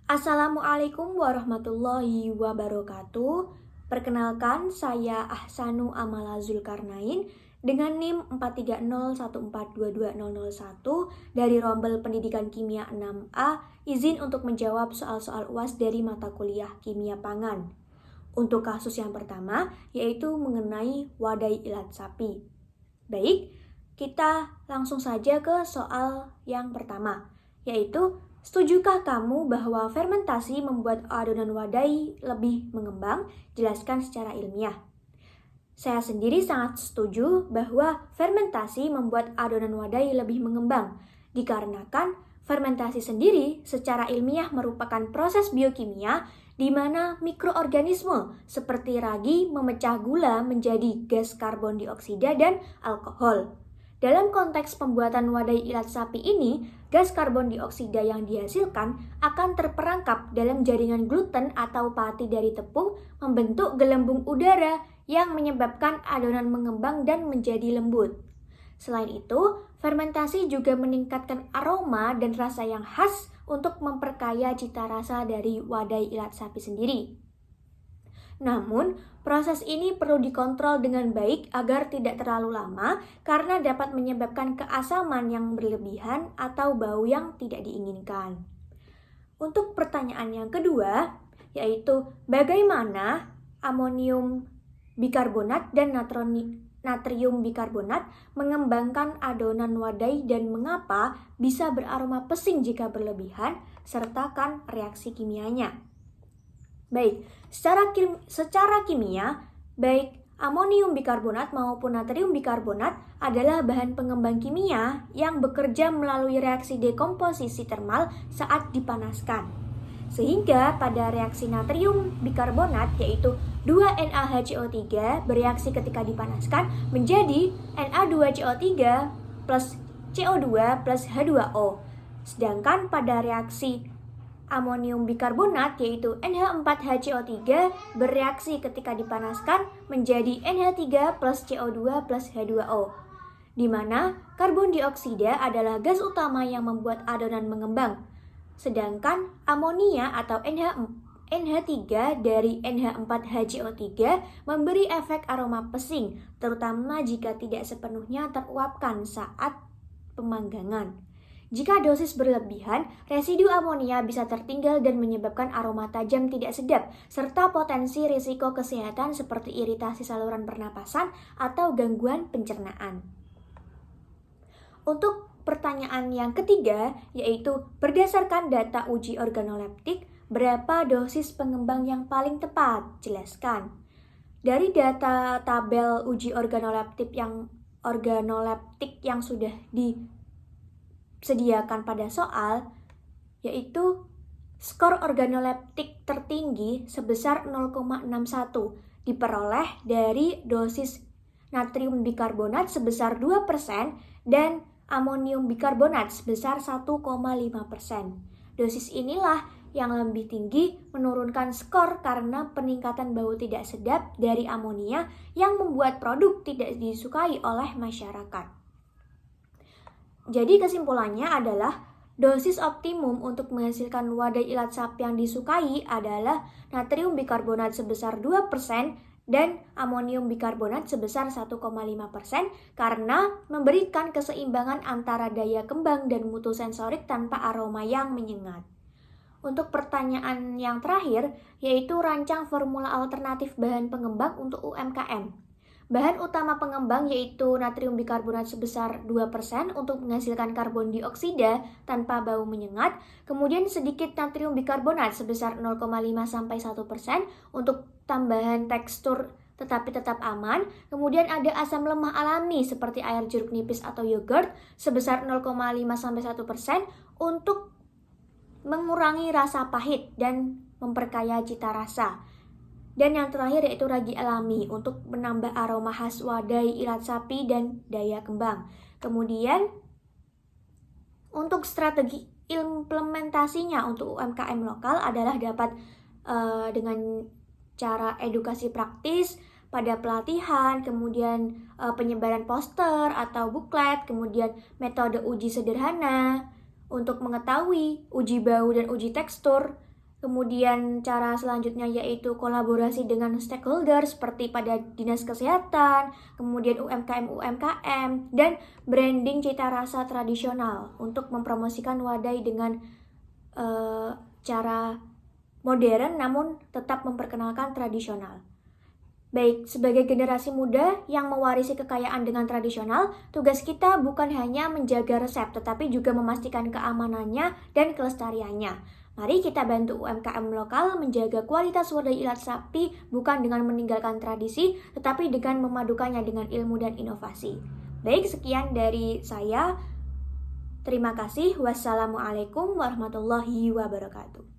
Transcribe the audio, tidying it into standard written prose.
Assalamualaikum warahmatullahi wabarakatuh. Perkenalkan, saya Ahsanu Amala Zulkarnain dengan NIM 43014220001 dari Rombel Pendidikan Kimia 6A, izin untuk menjawab soal-soal UAS dari mata kuliah Kimia Pangan. Untuk kasus yang pertama, yaitu mengenai wadai ilat sapi. Baik, kita langsung saja ke soal yang pertama, yaitu setujukah kamu bahwa fermentasi membuat adonan wadai lebih mengembang? Jelaskan secara ilmiah. Saya sendiri sangat setuju bahwa fermentasi membuat adonan wadai lebih mengembang, dikarenakan fermentasi sendiri secara ilmiah merupakan proses biokimia di mana mikroorganisme seperti ragi memecah gula menjadi gas karbon dioksida dan alkohol. Dalam konteks pembuatan wadai ilat sapi ini, gas karbon dioksida yang dihasilkan akan terperangkap dalam jaringan gluten atau pati dari tepung membentuk gelembung udara yang menyebabkan adonan mengembang dan menjadi lembut. Selain itu, fermentasi juga meningkatkan aroma dan rasa yang khas untuk memperkaya cita rasa dari wadai ilat sapi sendiri. Namun, proses ini perlu dikontrol dengan baik agar tidak terlalu lama karena dapat menyebabkan keasaman yang berlebihan atau bau yang tidak diinginkan. Untuk pertanyaan yang kedua, yaitu bagaimana amonium bikarbonat dan natrium bikarbonat mengembangkan adonan wadai dan mengapa bisa beraroma pesing jika berlebihan, sertakan reaksi kimianya. Baik, secara kimia, baik amonium bikarbonat maupun natrium bikarbonat adalah bahan pengembang kimia yang bekerja melalui reaksi dekomposisi termal saat dipanaskan. Sehingga pada reaksi natrium bikarbonat yaitu 2NaHCO3 bereaksi ketika dipanaskan menjadi Na2CO3 plus CO2 plus H2O. Sedangkan pada reaksi amonium bikarbonat yaitu NH4HCO3 bereaksi ketika dipanaskan menjadi NH3 plus CO2 plus H2O, di mana karbon dioksida adalah gas utama yang membuat adonan mengembang, sedangkan amonia atau NH3 dari NH4HCO3 memberi efek aroma pesing, terutama jika tidak sepenuhnya teruapkan saat pemanggangan. Jika dosis berlebihan, residu amonia bisa tertinggal dan menyebabkan aroma tajam tidak sedap, serta potensi risiko kesehatan seperti iritasi saluran pernapasan atau gangguan pencernaan. Untuk pertanyaan yang ketiga, yaitu berdasarkan data uji organoleptik, berapa dosis pengembang yang paling tepat? Jelaskan. Dari data tabel uji organoleptik yang sudah disediakan pada soal, yaitu skor organoleptik tertinggi sebesar 0,61 diperoleh dari dosis natrium bikarbonat sebesar 2% dan amonium bikarbonat sebesar 1,5%. Dosis inilah yang lebih tinggi menurunkan skor karena peningkatan bau tidak sedap dari amonia yang membuat produk tidak disukai oleh masyarakat. Jadi kesimpulannya adalah dosis optimum untuk menghasilkan wadai ilat sapi yang disukai adalah natrium bikarbonat sebesar 2% dan amonium bikarbonat sebesar 1,5% karena memberikan keseimbangan antara daya kembang dan mutu sensorik tanpa aroma yang menyengat. Untuk pertanyaan yang terakhir, yaitu rancang formula alternatif bahan pengembang untuk UMKM. Bahan utama pengembang yaitu natrium bikarbonat sebesar 2% untuk menghasilkan karbon dioksida tanpa bau menyengat, kemudian sedikit natrium bikarbonat sebesar 0,5-1% untuk tambahan tekstur tetapi tetap aman, kemudian ada asam lemah alami seperti air jeruk nipis atau yogurt sebesar 0,5-1% untuk mengurangi rasa pahit dan memperkaya cita rasa. Dan yang terakhir yaitu ragi alami untuk menambah aroma khas wadai ilat sapi dan daya kembang. Kemudian untuk strategi implementasinya untuk UMKM lokal adalah dapat dengan cara edukasi praktis pada pelatihan, kemudian penyebaran poster atau buklet, kemudian metode uji sederhana untuk mengetahui uji bau dan uji tekstur, Kemudian cara selanjutnya yaitu kolaborasi dengan stakeholder seperti pada dinas kesehatan, kemudian UMKM, dan branding cita rasa tradisional untuk mempromosikan wadai dengan cara modern namun tetap memperkenalkan tradisional. Baik, sebagai generasi muda yang mewarisi kekayaan dengan tradisional, tugas kita bukan hanya menjaga resep, tetapi juga memastikan keamanannya dan kelestariannya. Mari kita bantu UMKM lokal menjaga kualitas wadai ilat sapi bukan dengan meninggalkan tradisi, tetapi dengan memadukannya dengan ilmu dan inovasi. Baik, sekian dari saya. Terima kasih. Wassalamualaikum warahmatullahi wabarakatuh.